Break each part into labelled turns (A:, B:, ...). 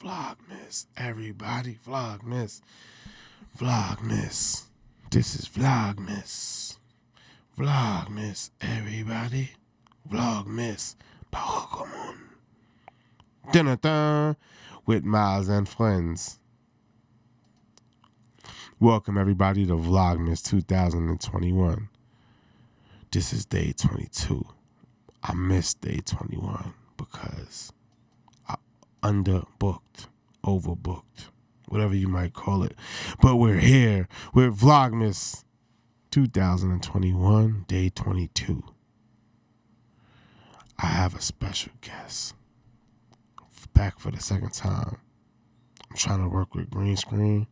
A: Vlogmas, everybody. Vlogmas. Vlogmas. This is Vlogmas. Vlogmas, everybody. Vlogmas. Pokémon. Dun-dun-dun. With Myles and friends. Welcome, everybody, to Vlogmas 2021. This is day 22. I missed day 21 because I underbooked, overbooked, whatever you might call it. But we're here with Vlogmas 2021, day 22. I have a special guest. Back for the second time. I'm trying to work with green screen.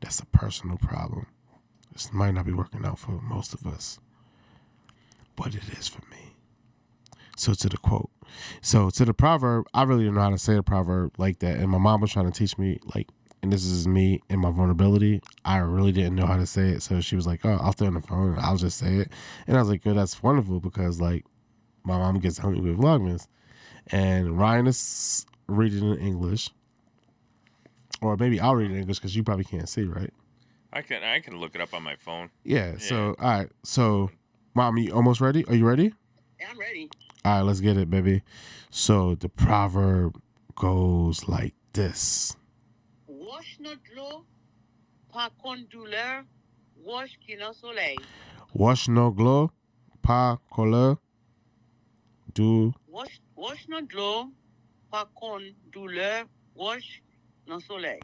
A: That's a personal problem. This might not be working out for most of us, but it is for me. So to the quote. So to the proverb, I really don't know how to say a proverb like that. And my mom was trying to teach me, like, and this is me and my vulnerability. I really didn't know how to say it. So she was like, oh, I'll throw it on the phone and I'll just say it. And I was like, yo, that's wonderful because, like, my mom gets help me with Vlogmas. And Ryan is reading in English. Or maybe I'll read it in English because you probably can't see, right?
B: I can look it up on my phone.
A: Yeah. So, all right. So, Mom, you almost ready? Are you ready?
C: Yeah, I'm ready.
A: All right, let's get it, baby. So, the proverb goes like this.
C: Wash not l'eau, pas con douleur, wash qui no soleil.
A: Wash no glow, pas couleur, du.
C: Wash not l'eau, pas con douleur, wash no soleil.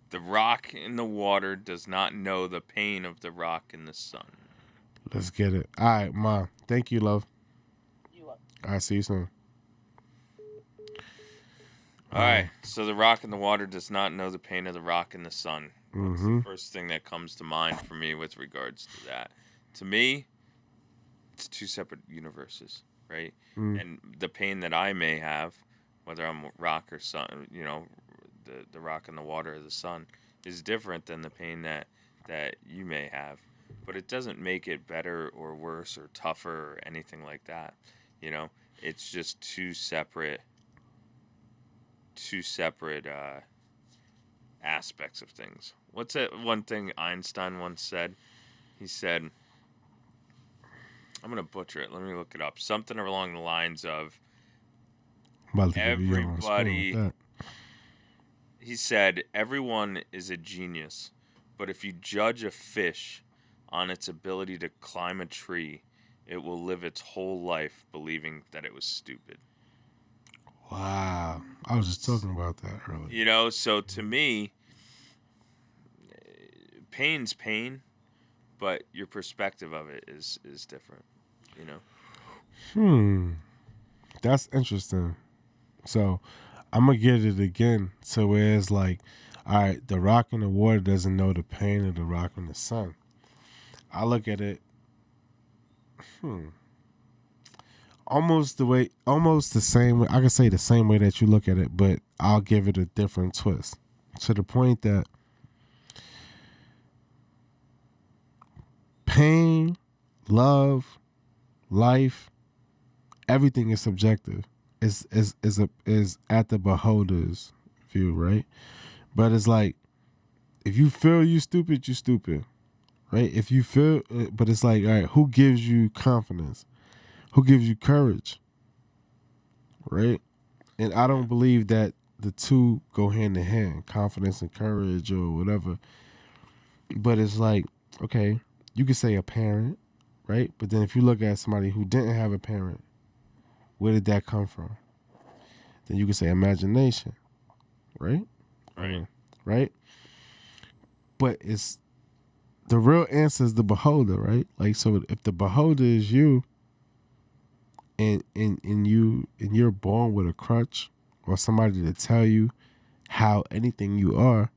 B: The rock in the water does not know the pain of the rock in the sun.
A: Let's get it. All right, Ma. Thank you, love.
C: You are.
A: All right, see you soon.
B: All right. So the rock in the water does not know the pain of the rock in the sun. That's the first thing that comes to mind for me with regards to that. To me, it's two separate universes, right? And the pain that I may have, whether I'm rock or sun, you know, the rock in the water or the sun, is different than the pain that you may have. But it doesn't make it better or worse or tougher or anything like that. You know, it's just two separate aspects of things. What's that one thing Einstein once said? He said, I'm going to butcher it. Let me look it up. Something along the lines of everybody. He said, everyone is a genius, but if you judge a fish on its ability to climb a tree, it will live its whole life believing that it was stupid.
A: Wow. I was just talking about that earlier.
B: You know, so to me, pain's pain, but your perspective of it is different, you know?
A: That's interesting. So, I'm going to get it again to where it's like, all right, the rock in the water doesn't know the pain of the rock in the sun. I look at it, almost the same way. I can say the same way that you look at it, but I'll give it a different twist. To the point that pain, love, life, everything is subjective. Is at the beholder's view, right? But it's like, if you feel you stupid, right? If you feel, but it's like, all right, who gives you confidence? Who gives you courage? Right? And I don't believe that the two go hand in hand, confidence and courage or whatever. But it's like, okay, you could say a parent, right? But then if you look at somebody who didn't have a parent, where did that come from? Then you could say imagination, right? Right? But it's the real answer is the beholder, right? Like, so if the beholder is you, and you're born with a crutch or somebody to tell you how anything you are,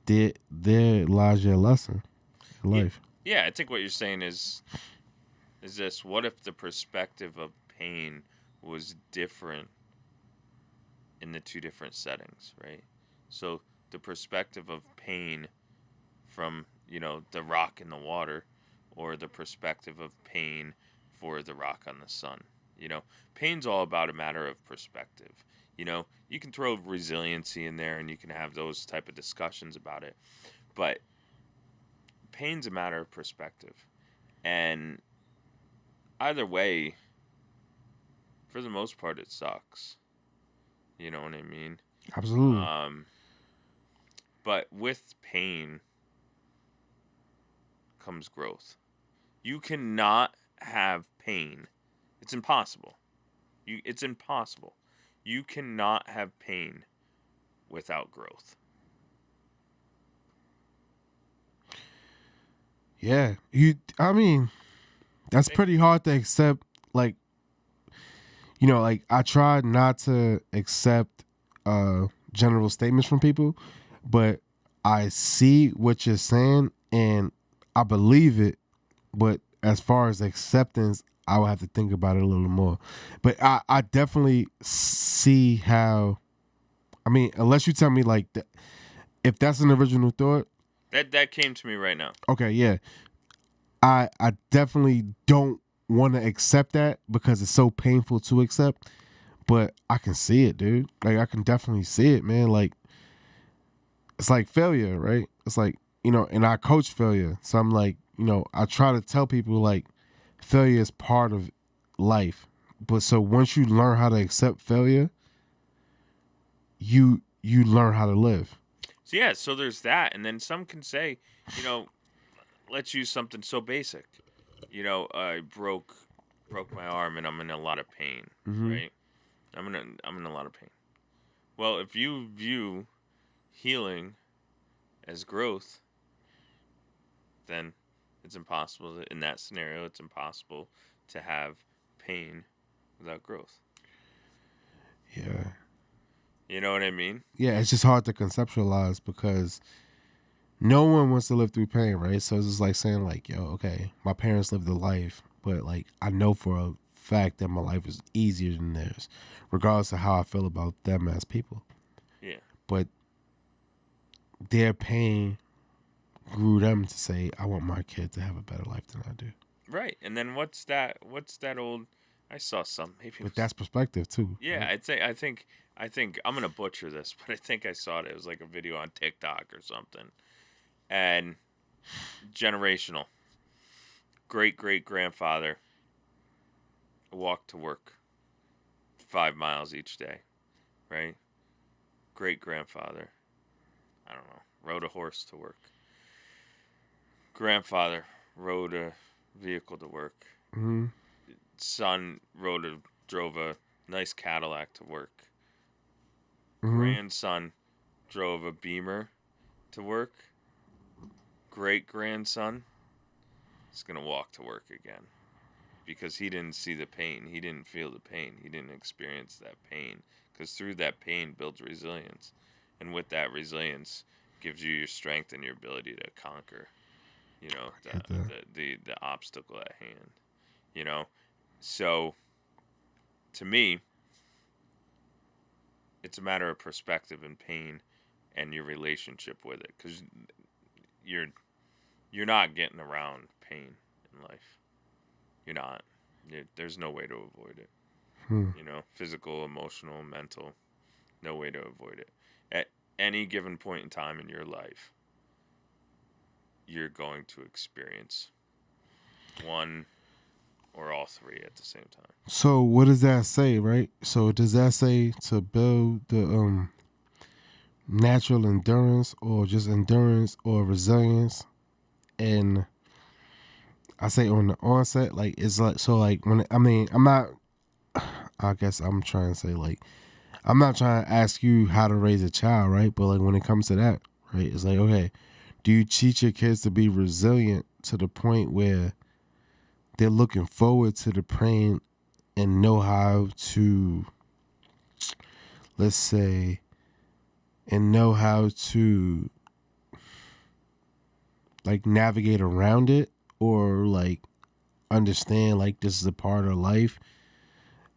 A: there lies your lesson in life.
B: Yeah, I think what you're saying is this: what if the perspective of pain was different in the two different settings, right? So the perspective of pain from, you know, the rock in the water, or the perspective of pain for the rock on the sun. You know, pain's all about a matter of perspective. You know, you can throw resiliency in there and you can have those type of discussions about it. But pain's a matter of perspective. And either way, for the most part, it sucks. You know what I mean?
A: Absolutely.
B: But with pain comes growth. You cannot have pain. It's impossible. It's impossible. You cannot have pain without growth.
A: Yeah. I mean, that's pretty hard to accept. Like, you know, like I tried not to accept general statements from people, but I see what you're saying and I believe it. But as far as acceptance, I would have to think about it a little more. But I definitely see how. I mean, unless you tell me like if that's an original thought.
B: That came to me right now.
A: Okay, yeah. I definitely don't want to accept that because it's so painful to accept. But I can see it, dude. Like I can definitely see it, man. Like it's like failure, right? It's like, you know, and I coach failure. So I'm like, you know, I try to tell people like failure is part of life. But so once you learn how to accept failure, you learn how to live.
B: So yeah, so there's that, and then some can say, you know, let's use something so basic. You know, I broke my arm and I'm in a lot of pain, right? I'm in a lot of pain. Well, if you view healing as growth, then it's impossible in that scenario. It's impossible to have pain without growth.
A: Yeah.
B: You know what I mean?
A: Yeah, it's just hard to conceptualize because no one wants to live through pain, right? So it's just like saying like, yo, okay, my parents lived a life, but like I know for a fact that my life is easier than theirs, regardless of how I feel about them as people.
B: Yeah.
A: But their pain grew them to say, I want my kid to have a better life than I do.
B: Right. And then what's that old I saw some maybe
A: But that's perspective too.
B: Yeah,
A: right?
B: I think I'm gonna butcher this, but I think I saw it. It was like a video on TikTok or something. And generational. Great grandfather walked to work 5 miles each day, right? Great grandfather, I don't know, rode a horse to work. Grandfather rode a vehicle to work.
A: Mm-hmm.
B: Son drove a nice Cadillac to work.
A: Mm-hmm.
B: Grandson drove a Beamer to work. Great grandson is gonna walk to work again because he didn't see the pain. He didn't feel the pain. He didn't experience that pain because through that pain builds resilience, and with that resilience gives you your strength and your ability to conquer, you know, the obstacle at hand, you know. So to me, it's a matter of perspective and pain and your relationship with it, because you're not getting around pain in life. You're not. There's no way to avoid it. You know, physical, emotional, mental, no way to avoid it. At any given point in time in your life, you're going to experience one or all three at the same time.
A: So what does that say, right? So does that say to build the natural endurance or just endurance or resilience? And I say on the onset, like it's like, so like when, I mean, I guess I'm trying to say like, I'm not trying to ask you how to raise a child, right? But like when it comes to that, right, it's like, okay, do you teach your kids to be resilient to the point where they're looking forward to the pain and know how to, let's say, and know how to like navigate around it, or like understand like this is a part of life?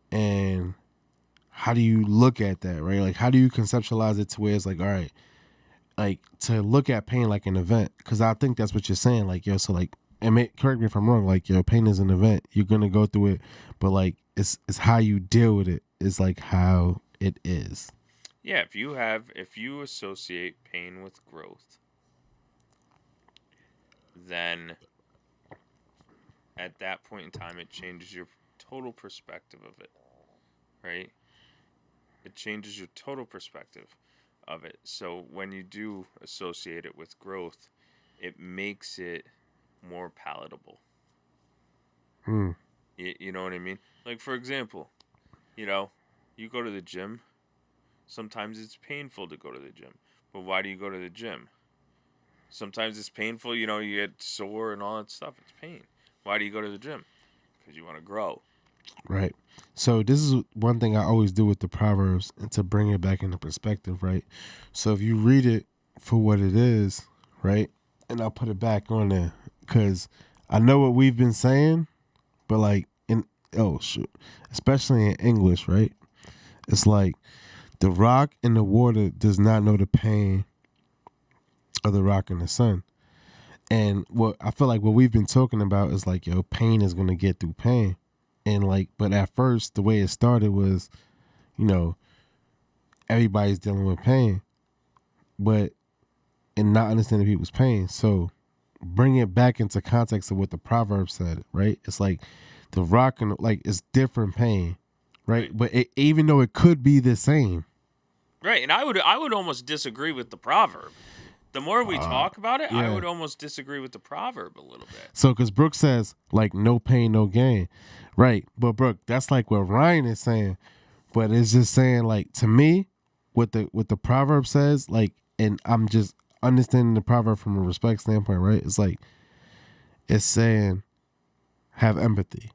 A: And how do you look at that, right? Like how do you conceptualize it to where it's like, all right, like to look at pain like an event? Because I think that's what you're saying, like, yo, so like, and correct me if I'm wrong, like, yo, pain is an event, you're gonna go through it, but like it's how you deal with it. It's like how it is.
B: Yeah, if you associate pain with growth, then at that point in time it changes your total perspective of it, right? It changes your total perspective of it. So when you do associate it with growth, it makes it more palatable. You know what I mean? Like, for example, you go to the gym. Sometimes it's painful to go to the gym. But why do you go to the gym? Sometimes it's painful, you get sore and all that stuff. It's pain. Why do you go to the gym? Because you want to grow.
A: Right. So this is one thing I always do with the Proverbs, and to bring it back into perspective, right? So if you read it for what it is, right? And I'll put it back on there because I know what we've been saying, but like especially in English, right? It's like the rock in the water does not know the pain of the rock in the sun. And what I feel like what we've been talking about is like, pain is going to get through pain. And like, but at first, the way it started was, everybody's dealing with pain, and not understanding people's pain. So bring it back into context of what the proverb said, right? It's like the rock and like it's different pain, right? But even though it could be the same,
B: right? And I would almost disagree with the proverb. The more we talk about it, I would almost disagree with the proverb a little bit.
A: So, because Brooke says, like, no pain, no gain. Right. But, Brooke, that's like what Ryan is saying. But it's just saying, like, to me, what the proverb says, like, and I'm just understanding the proverb from a respect standpoint, right? It's like, it's saying, have empathy,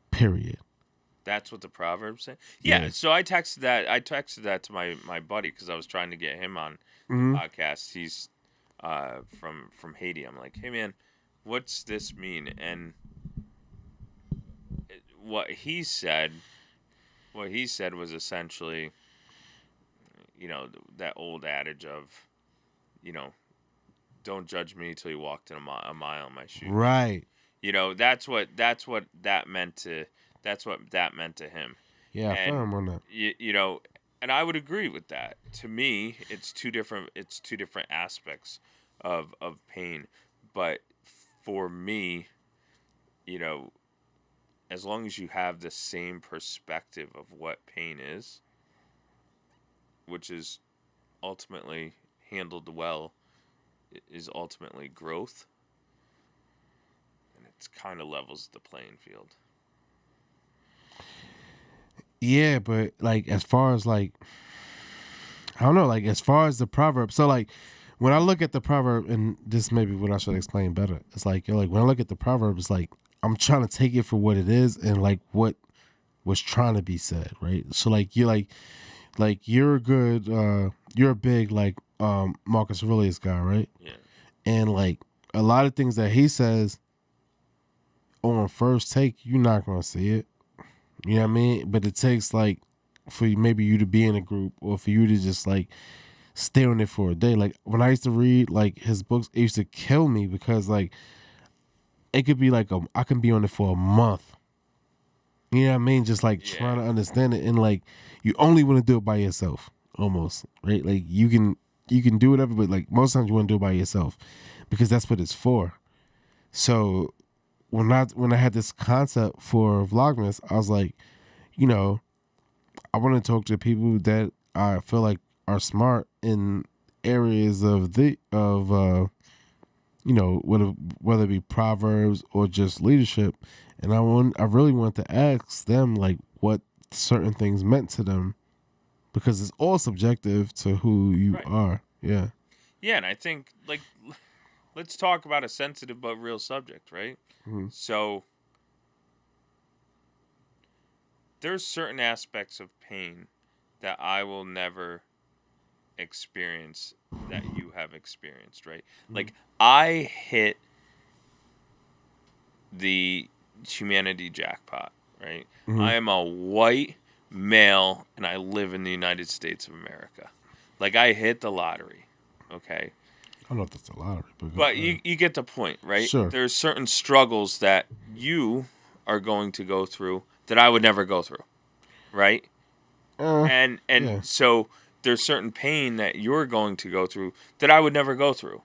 A: period.
B: That's what the proverb said? Yeah. So I texted that to my buddy because I was trying to get him on the podcast. He's from Haiti. I'm like, hey man, what's this mean? And what he said was essentially, that old adage of, don't judge me till you walked in a mile in my shoes.
A: Right.
B: That's what that meant to him.
A: Yeah, I feel him on that.
B: And I would agree with that. To me, it's two different aspects of pain. But for me, as long as you have the same perspective of what pain is, which is ultimately handled well, is ultimately growth, and it kind of levels the playing field.
A: Yeah, but like as far as like, I don't know, like as far as the proverb. So like when I look at the proverb, and this may be what I should explain better. It's like when I look at the proverb, it's like I'm trying to take it for what it is and like what was trying to be said, right? So like you're you're a good, you're a big like Marcus Aurelius guy, right?
B: Yeah.
A: And like a lot of things that he says on first take, you're not gonna see it. You know what I mean? But it takes like for maybe you to be in a group or for you to just like stay on it for a day. Like when I used to read like his books, it used to kill me because like it could be like I can be on it for a month. You know what I mean? Just like trying to understand it, and like you only want to do it by yourself, almost, right? Like you can do whatever, but like most times you want to do it by yourself because that's what it's for. So when I had this concept for Vlogmas, I was like, I want to talk to people that I feel like are smart in areas of whether it be proverbs or just leadership, and I really want to ask them like what certain things meant to them, because it's all subjective to who you are. Yeah.
B: Yeah, and I think like let's talk about a sensitive but real subject, right? Mm-hmm. So there's certain aspects of pain that I will never experience that you have experienced, right? Mm-hmm. Like I hit the humanity jackpot, right? Mm-hmm. I am a white male and I live in the United States of America. Like I hit the lottery, okay?
A: I don't know if that's a lottery,
B: but you get the point, right?
A: Sure.
B: There's certain struggles that you are going to go through that I would never go through, right? And
A: yeah.
B: so there's certain pain that you're going to go through that I would never go through.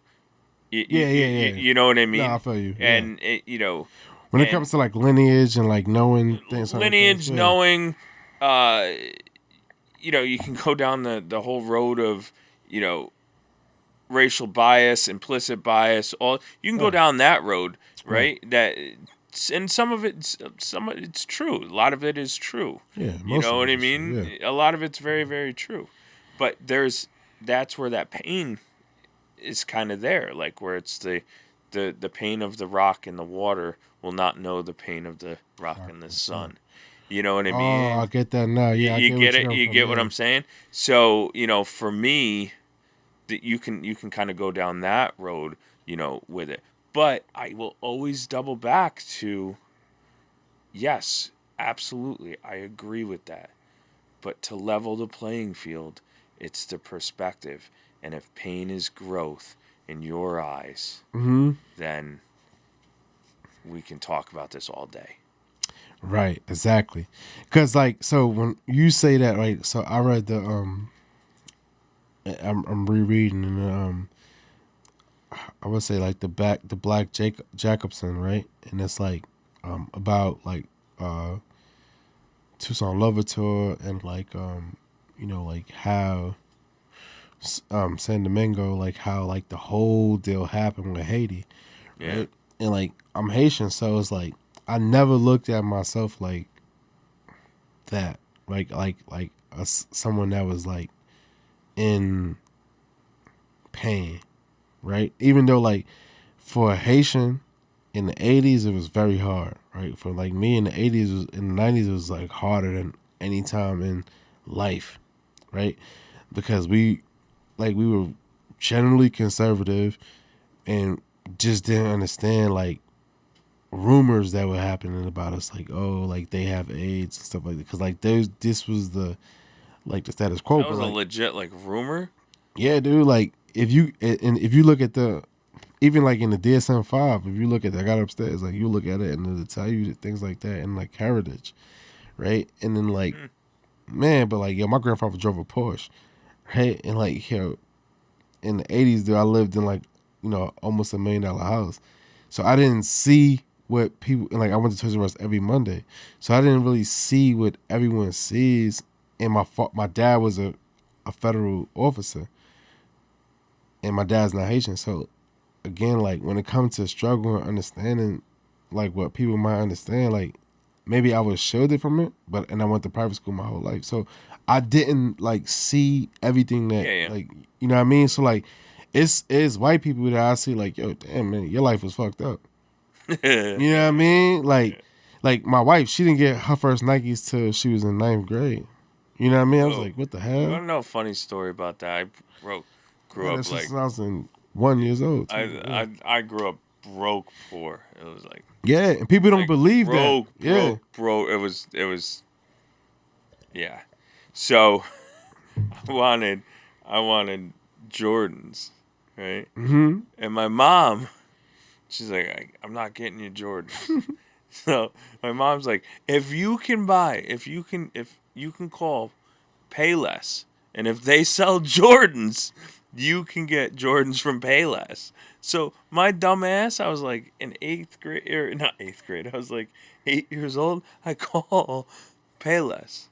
A: Yeah.
B: You know what I mean?
A: No, I feel you.
B: And
A: Yeah. When it comes to like lineage and like knowing things,
B: lineage,
A: yeah.
B: knowing, you can go down the whole road of, racial bias, implicit bias. You can go down that road, right? And some of it's true. A lot of it is true.
A: Yeah,
B: you know what I mean?
A: True, yeah.
B: A lot of it's very, very true. But that's where that pain is kind of there, like where it's the pain of the rock in the water will not know the pain of the rock in the sun. You know what I mean?
A: Oh, I get that now. Yeah,
B: you get it. You get what I'm saying? So, for me, that you can kind of go down that road, with it. But I will always double back to, yes, absolutely, I agree with that. But to level the playing field, it's the perspective. And if pain is growth in your eyes, then we can talk about this all day.
A: Right, exactly. Because so when you say that, right? So I read the I'm rereading and I would say like the Black Jacobson, right? And it's like about like Toussaint Louverture and like like how San Domingo, like how like the whole deal happened with Haiti, right? And like I'm Haitian, so it's like I never looked at myself like that, like someone that was like in pain, right? Even though like for a Haitian in the 80s it was very hard, right? For like me in the 80s, in the 90s it was like harder than any time in life, right? Because we were generally conservative and just didn't understand like rumors that were happening about us, like, oh, like they have AIDS and stuff like that. Because like this was the status quo.
B: That was a legit like rumor.
A: Yeah, dude. Like if you look at the, even like in the DSM-5, if you look at that, I got upstairs, like you look at it and it'll tell you things like that and like heritage, right? And then like, man, but like my grandfather drove a Porsche, right? And like in the 80s, dude, I lived in like almost $1 million house, so I didn't see what people, and like I went to Toys R Us every Monday, so I didn't really see what everyone sees. And my dad was a federal officer, and my dad's not Haitian, so again, like when it comes to struggle and understanding like what people might understand, like maybe I was shielded from it, and I went to private school my whole life, so I didn't like see everything that like you know what I mean. So like it's white people that I see like, yo, damn man, your life was fucked up. You know what I mean? Like my wife, she didn't get her first Nikes till she was in 9th grade. You know what I mean? I was like, what the hell?
B: I don't know a funny story about that. I grew up like
A: since I was 1 year old.
B: I grew up broke poor. It was like,
A: yeah, and people don't believe that. Yeah,
B: broke. It was yeah. So I wanted Jordans, right? Mm-hmm. And my mom, she's like, I'm not getting you Jordans. So my mom's like, if you can call Payless, and if they sell Jordans, you can get Jordans from Payless. So my dumb ass, I was like in 8th grade, or not 8th grade, I was like 8 years old. I call Payless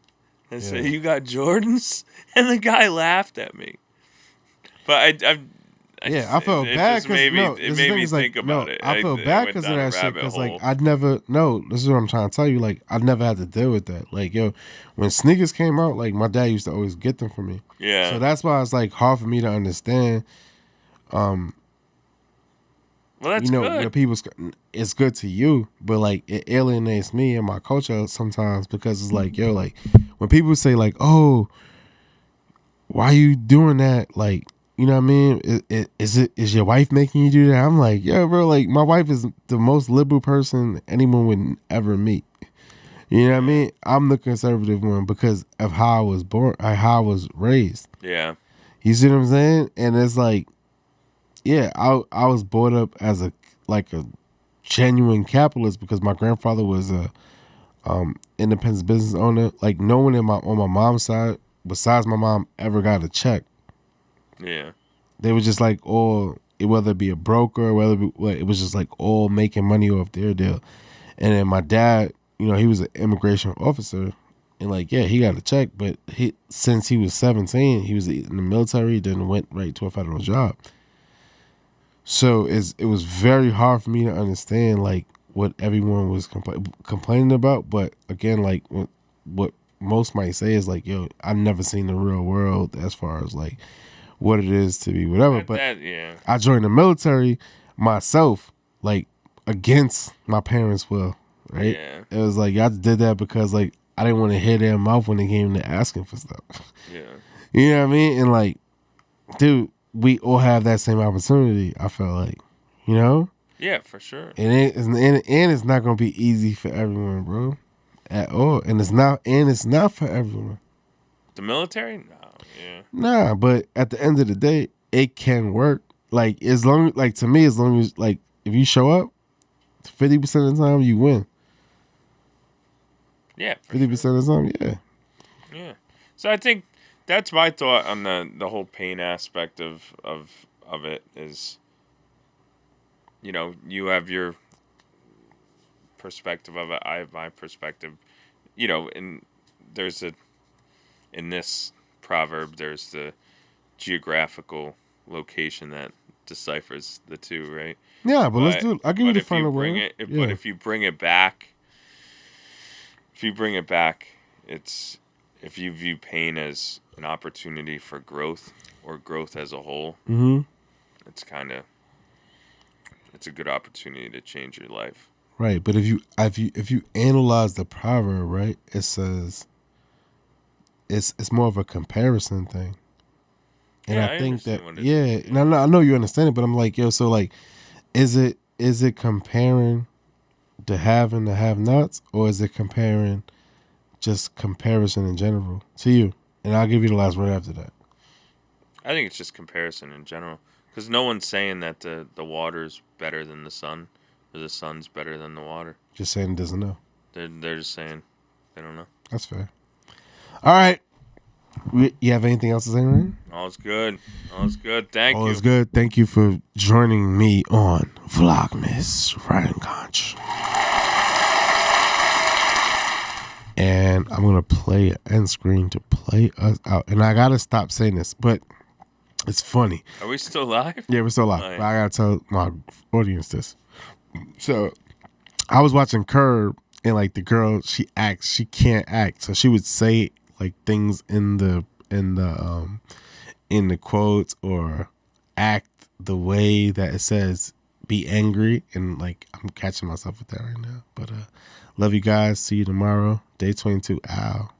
B: and say, you got Jordans? And the guy laughed at me. But
A: I felt bad because
B: it made me think about it.
A: I felt bad because of that shit. Because like I'd never this is what I'm trying to tell you. Like I'd never had to deal with that. Like yo, when sneakers came out, like my dad used to always get them for me.
B: Yeah.
A: So that's why it's like hard for me to understand.
B: Well, that's good.
A: It's good to you, but like it alienates me and my culture sometimes because it's like yo, like when people say like, oh, why you doing that? Like. You know what I mean? Is your wife making you do that? I'm like, yo, bro, like my wife is the most liberal person anyone would ever meet. You know what I mean? I'm the conservative one because of how I was born, how I was raised.
B: Yeah.
A: You see what I'm saying? And it's like, yeah, I was brought up as a genuine capitalist because my grandfather was a independent business owner. Like no one on my mom's side, besides my mom, ever got a check.
B: Yeah.
A: They were just like all, whether it be a broker, it was just like all making money off their deal. And then my dad, he was an immigration officer, and like he got a check, but since he was 17, he was in the military, then went right to a federal job. So it was very hard for me to understand like what everyone was complaining about. But again, like what most might say is like, yo, I've never seen the real world as far as like what it is to be whatever. But I joined the military myself, like against my parents' will, right?
B: Yeah.
A: It was like y'all did that because like I didn't want to hear their mouth when they came to asking for stuff.
B: Yeah.
A: You know what I mean? And like, dude, we all have that same opportunity, I felt like.
B: Yeah, for sure.
A: And it's not gonna be easy for everyone, bro. At all. And it's not for everyone.
B: The military? No. Yeah.
A: Nah, but at the end of the day, it can work. Like to me, as long as like if you show up, 50% of the time you win.
B: Yeah.
A: 50% of the time, yeah.
B: Yeah. So I think that's my thought on the whole pain aspect of it is, you have your perspective of it, I have my perspective, and in this proverb, there's the geographical location that deciphers the two, right?
A: Yeah, but let's do it. I'll give you the final word.
B: But if you bring it back, it's if you view pain as an opportunity for growth or growth as a whole, it's a good opportunity to change your life.
A: Right, but if you analyze the proverb, right, it says it's more of a comparison thing. And
B: yeah,
A: I think that
B: is.
A: I know you understand it, but I'm like, yo, so like is it comparing the have and the have-nots, or is it comparing just comparison in general to you? And I'll give you the last word after that.
B: I think it's just comparison in general, because no one's saying that the water's better than the sun, or the sun's better than the water.
A: Just saying it doesn't know.
B: They're just saying they don't know.
A: That's fair. All right. You have anything else to say, Ryan?
B: All's good. Thank you.
A: All's good. Thank you for joining me on Vlogmas Ryan Conch. And I'm going to play an end screen to play us out. And I got to stop saying this, but it's funny.
B: Are we still live?
A: Yeah, we're still live. But I got to tell my audience this. So I was watching Curb, and like the girl, she can't act. So she would say like things in the quotes or act the way that it says be angry, and like I'm catching myself with that right now. But love you guys. See you tomorrow. Day 22. Ow.